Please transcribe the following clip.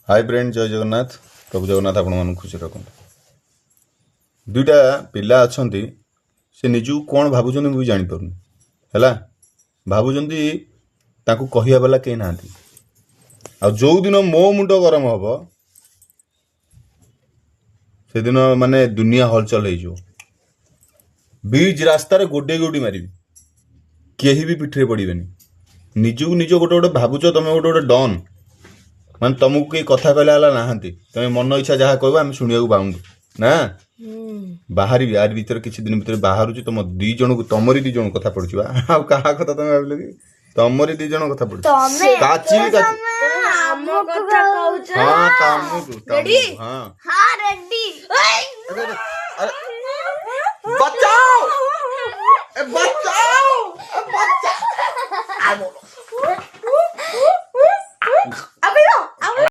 hi friend जय जगन्नाथ प्रभु जगन्नाथ आपण मन खुशी रखते दुईटा पिला अच्छा से निजू कौन भावुं मुझे जापार है भावुं कहवा बाला कहीं ना आ जो दिन मो मुंड गरम हम से दिन माने दुनिया हलचल हो बीच रास्तार गोडे गोडी मारि कहीं भी पिठरे पड़े निजू निज गोटे गोटे भावुच तुम गोटे गोटे डन मान तुमको कई कथा कहला ना तुम मन इच्छा जहाँ कह आम शुणा बाउंड ना बाहर यार भीतर किसी दिन भीतर बाहर तुम दी जन को तमरी दी जन कथा पड़ुची आ कहा कथा तुम भाविल कि तमरी दी जन कथा पड़ुची काची रेडी हां रेडी बचाओ बचाओ बचाओ